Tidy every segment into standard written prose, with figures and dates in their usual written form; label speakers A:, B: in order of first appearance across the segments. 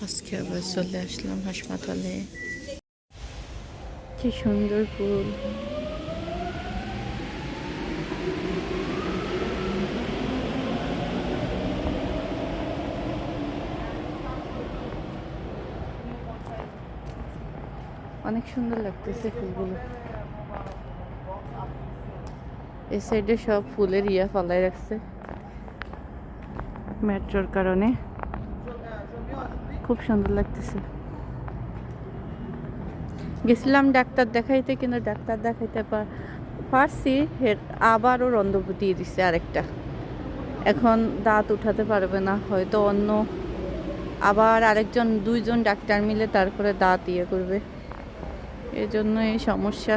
A: আজকে আবার চলে আসলাম হাসপাতালে। কি সুন্দর ফুল। অনেক সুন্দর লাগতেছে ফুলগুলো। এই সাইডে সব ফুলের ফালাই রাখছে মেট্রোর কারণে। খুব সুন্দর লাগতেছে। গেছিলাম ডাক্তার দেখাইতে, কিন্তু ডাক্তার দেখাইতে পারছি, আবারও রন্ধ দিয়ে দিচ্ছে আরেকটা। এখন দাঁত উঠাতে পারবে না, হয়তো অন্য আবার আরেকজন 2জন ডাক্তার মিলে তারপরে দাঁত করবে। এই জন্য এই সমস্যা।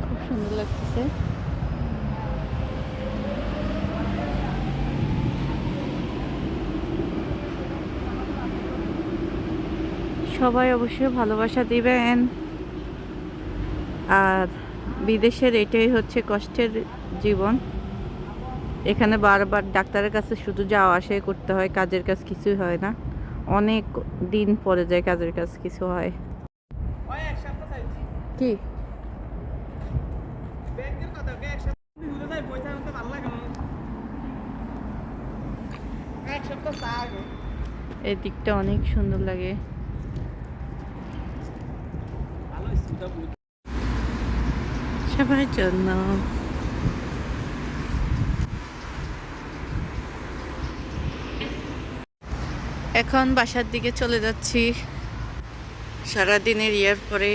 A: খুব সুন্দর লাগতেছে। সবাই অবশ্যই ভালোবাসা দিবেন। আর বিদেশের এটাই হচ্ছে কষ্টের জীবন। এখানে বারবার ডাক্তারের কাছে শুধু যাওয়া আসাই করতে হয়, কাজের কাজ কিছুই হয় না। অনেক দিন পরে যায় কাজের কাজ কিছু হয়। কি এই দিকটা অনেক সুন্দর লাগে। সবার জন্য এখন বাসার দিকে চলে যাচ্ছি সারাদিনের পরে।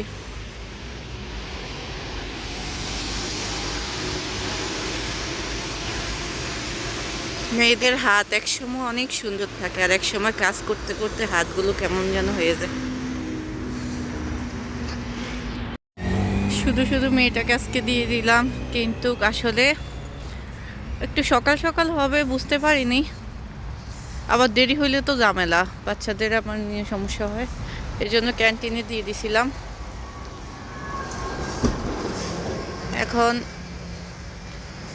A: মেয়েদের হাত একসময় অনেক সুন্দর থাকে, আর একসময় কাজ করতে করতে হাতগুলো কেমন যেন হয়ে যায়। শুধু শুধু মেয়েটাকে আজকে দিয়ে দিলাম, কিন্তু আসলে একটু সকাল সকাল হবে বুঝতে পারিনি। আবার দেরি হইলে তো ঝামেলা, বাচ্চাদের আমার নিয়ে সমস্যা হয়, এই জন্য ক্যান্টিনে দিয়ে দিছিলাম। এখন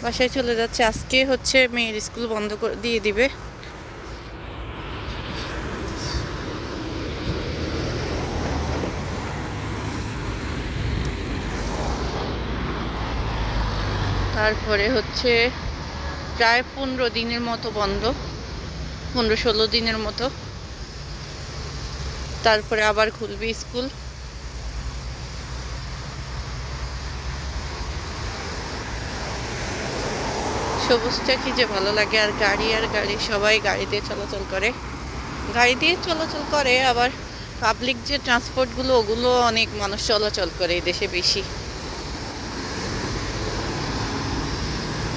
A: বাসায় চলে যাচ্ছে। আজকে হচ্ছে মেয়ের স্কুল বন্ধ করে দিয়ে দিবে। তারপরে হচ্ছে প্রায় 15 দিনের মতো বন্ধ, 15-16 দিনের মতো। তারপরে আবার খুলবে স্কুল। সবুজটা কি যে ভালো লাগে। আর গাড়ি, সবাই গাড়ি দিয়ে চলাচল করে। আবার পাবলিক যে ট্রান্সপোর্টগুলো, ওগুলো অনেক মানুষ চলাচল করে এই দেশে বেশি।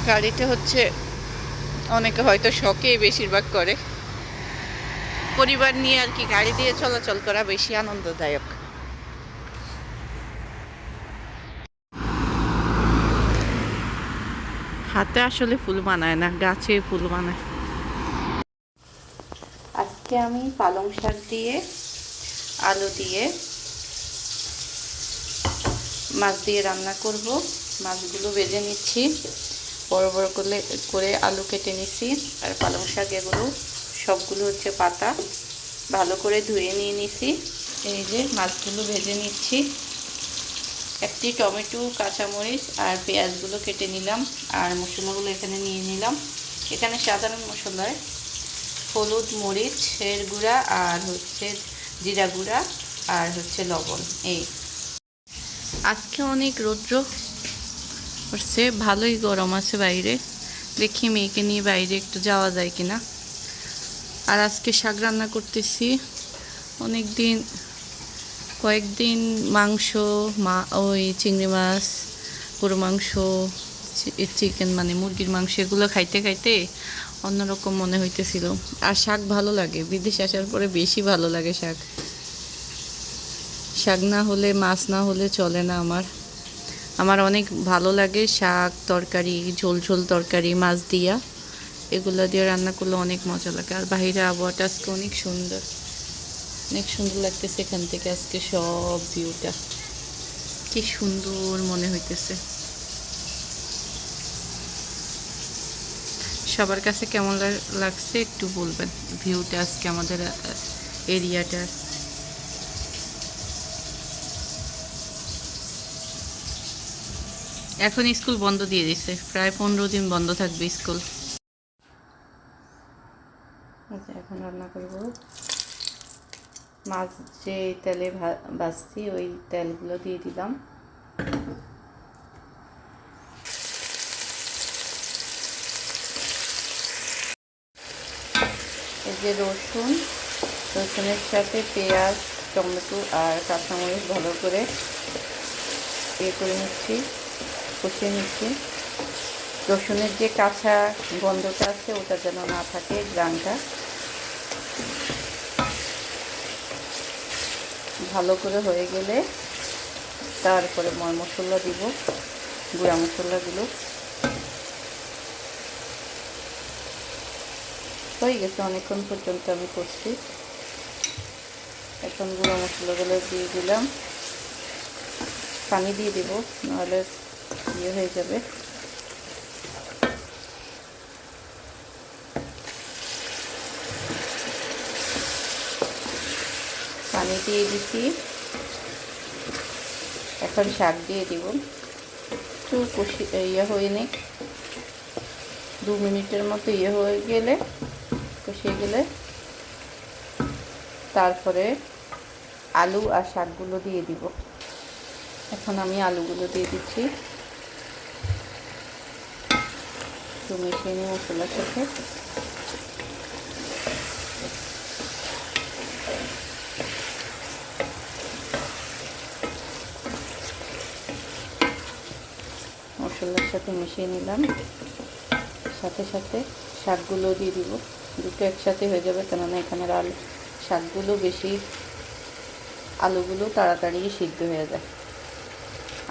A: গাড়িতে হচ্ছে অনেকে হয়তো শখেই বেশিরভাগ করে। পরিবার নিয়ে আর কি গাড়ি দিয়ে চলাচল করা বেশি আনন্দদায়ক। হাতে আসলে ফুল বানায় না, গাছে ফুল বানায়। আজকে আমি পালং শাক দিয়ে, আলু দিয়ে, মাছ দিয়ে রান্না করব। মাছগুলো ভেজে নিচ্ছি, বড় বড় করে আলু কেটে নিচ্ছি। আর পালং শাক এগুলো সবগুলো হচ্ছে পাতা, ভালো করে ধুয়ে নিয়ে নিছি। এই যে মাছগুলো ভেজে নিচ্ছি। একটি টমেটো, কাঁচামরিচ আর পেঁয়াজগুলো কেটে নিলাম। আর মশলাগুলো এখানে নিয়ে নিলাম। এখানে সাধারণ মশলায় হলুদ, মরিচের গুঁড়া, আর হচ্ছে জিরা গুঁড়া, আর হচ্ছে লবণ। এই আজকে অনেক রৌদ্র করছে, ভালোই গরম আছে বাইরে। দেখি মেয়েকে নিয়ে বাইরে একটু যাওয়া যায় কিনা। আর আজকে শাক রান্না করতেছি। কয়েকদিন মাংস, ওই চিংড়ি মাছ, গরু মাংস, চিকেন মানে মুরগির মাংস, এগুলো খাইতে খাইতে অন্যরকম মনে হইতেছিল। আর শাক ভালো লাগে, বিদেশ আসার পরে বেশি ভালো লাগে শাক না হলে, মাছ না হলে চলে না আমার। আমার অনেক ভালো লাগে শাক তরকারি, ঝোল ঝোল তরকারি মাছ দিয়া, এগুলো দিয়ে রান্না করলে অনেক মজা লাগে। আর বাইরে আবহাওয়াটা আজকে অনেক সুন্দর, অনেক সুন্দর লাগতেছে। এখান থেকে আজকে সব ভিউটা কি সুন্দর মনে হইতেছে। সবার কাছে কেমন লাগছে একটু বলবেন ভিউটা আজকে আমাদের এরিয়াটার। এখন স্কুল বন্ধ দিয়ে দিছে, প্রায় 15 দিন বন্ধ থাকবে স্কুল। এখন রান্না করব মাছ, যে তেলে ভাজছি ওই তেলগুলো দিয়ে দিলাম। এই যে রসুনের সাথে পেঁয়াজ, টমেটো আর কাঁচামরিচ ভালো করে করে নিচ্ছি, কষিয়ে নিচ্ছি। রসুনের যে কাঁচা গন্ধটা আছে ওটা যেন না থাকে, গ্রানটা ভালো করে হয়ে গেলে তারপরে মশলা দিব, গুঁড়া মশলাগুলো হয়ে গেছে। অনেকক্ষণ পর্যন্ত আমি করছি। এখন গুঁড়া মশলাগুলো দিয়ে দিলাম, পানি দিয়ে দিব নাহলে ইয়ে হয়ে যাবে। পানি দিয়ে দিচ্ছি, এখন শাক দিয়ে দিব। একটু ইয়ে হয়ে নিক, 2 মিনিটের মতো ইয়ে হয়ে গেলে, কষিয়ে গেলে তারপরে আলু আর শাকগুলো দিয়ে দিব। এখন আমি আলুগুলো দিয়ে দিচ্ছি, একটু মিশিয়ে নিই মশলার সাথে। মশলার সাথে মিশিয়ে নিলাম, সাথে সাথে শাকগুলো দিয়ে দিব। দুটো একসাথে হয়ে যাবে, কেননা এখানের শাকগুলো বেশি, আলুগুলো তাড়াতাড়ি সিদ্ধ হয়ে যায়।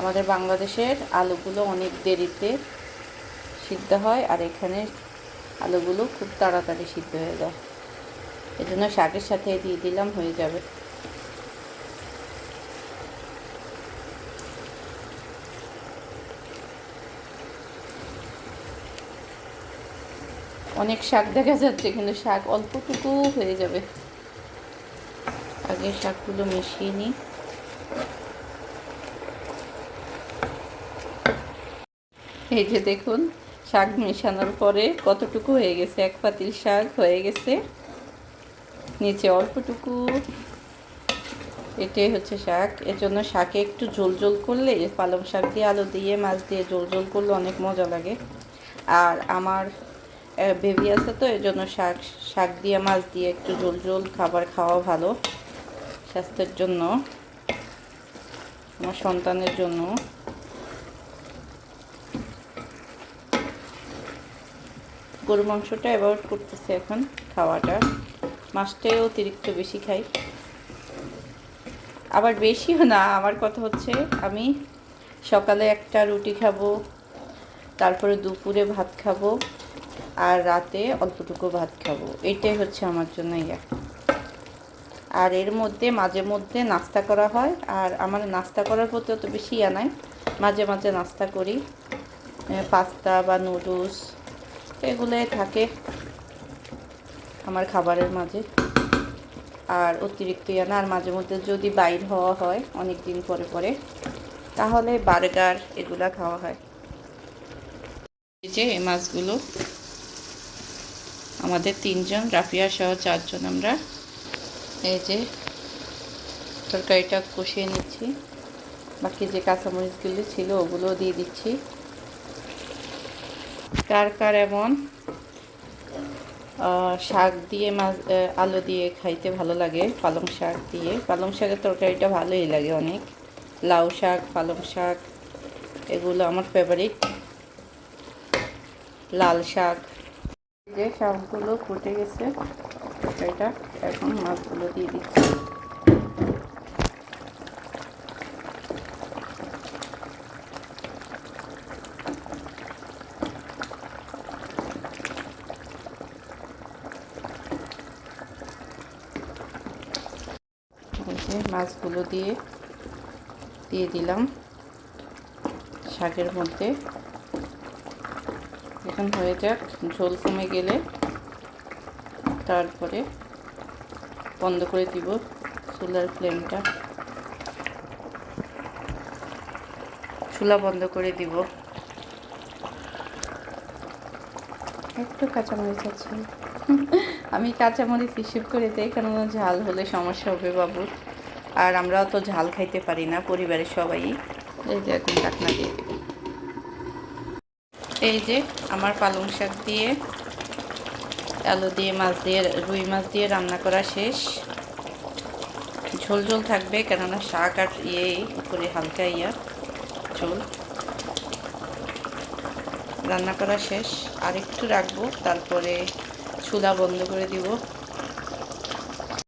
A: আমাদের বাংলাদেশের আলুগুলো অনেক দেরিতে সিদ্ধ হয়, আর এখানে আলুগুলো খুব তাড়াতাড়ি সিদ্ধ হয়ে যায়। এজন্য শাকের সাথে দিয়ে দিলাম, হয়ে যাবে। অনেক শাক দেখা যাচ্ছে, কিন্তু শাক অল্পটুকু হয়ে যাবে। আগে শাকগুলো মিশিয়ে নিই। এই যে দেখুন, শাক মেশানোর পরে কতটুকু হয়ে গেছে, 1 পাতিল শাক হয়ে গেছে, নিচে অল্পটুকু। এটাই হচ্ছে শাক। এর জন্য শাকে একটু ঝোল ঝোল করলে, পালং শাক দিয়ে আলু দিয়ে মাছ দিয়ে ঝোল ঝোল করলে অনেক মজা লাগে। আর আমার বেবি আছে তো, এর জন্য শাক দিয়ে মাছ দিয়ে একটু ঝোল ঝোল খাবার খাওয়া ভালো স্বাস্থ্যের জন্য, আমার সন্তানের জন্য। গরু মাংসটা অ্যাভয়েড করতেছে এখন খাওয়াটা, মাছটাই অতিরিক্ত বেশি খাই। আবার বেশিও না, আমার কথা হচ্ছে আমি সকালে একটা রুটি খাবো, তারপরে দুপুরে ভাত খাবো, আর রাতে অল্পটুকু ভাত খাবো। এটাই হচ্ছে আমার জন্য ইয়া। আর এর মধ্যে মাঝে মধ্যে নাস্তা করা হয়, আর আমার নাস্তা করার প্রতি অত বেশি ইয়া নাই, মাঝে মাঝে নাস্তা করি, পাস্তা বা নুডলস এগুলোই থাকে আমার খাবারের মাঝে। আর অতিরিক্ত ইয়া না। আর মাঝে মধ্যে যদি বাইর হওয়া হয় অনেক দিন পরে পরে, তাহলে বার্গার এগুলা খাওয়া হয়। এই যে এই মাছগুলো আমাদের 3 জন, রাফিয়া সহ 4 জন আমরা। এই যে তরকারিটা কষিয়ে নিচ্ছি, বাকি যে কাঁচামরিচগুলো ছিল ওগুলো দিয়ে দিচ্ছি। কার কার এমন শাক দিয়ে মাছ আলু দিয়ে খাইতে ভালো লাগে, পালং শাক দিয়ে, পালং শাকের তরকারিটা ভালোই লাগে অনেক। লাউ শাক, পালং শাক এগুলো আমার ফেভারিট। লাল শাক। যে শাকগুলো ফুটে গেছে তরকারিটা, এখন মাছগুলো দিয়ে দিচ্ছি। যে মাছগুলো দিয়ে দিলাম শাকের মধ্যে। এখন হয়ে যাক, ঝোল কমে গেলে তারপরে বন্ধ করে দিব চুলার ফ্লেমটা। চুলা বন্ধ করে দিব। একটু কাঁচামরিচ আছে, আমি কাঁচামরিচ হিসেব করে দেই, কারণ ঝাল হলে সমস্যা হবে বাবুর। আর আমরাও তো ঝাল খাইতে পারি না পরিবারের সবাই। এই যে এখন ঢাকনা দিয়ে দেব। এই যে আমার পালং শাক দিয়ে, আলু দিয়ে, মাছ দিয়ে, রুই মাছ দিয়ে রান্না করা শেষ। ঝোল ঝোল থাকবে, কেননা শাক আর উপরে হালকা ঝোল। রান্না করা শেষ, আর একটু রাখবো, তারপরে চুলা বন্ধ করে দিব।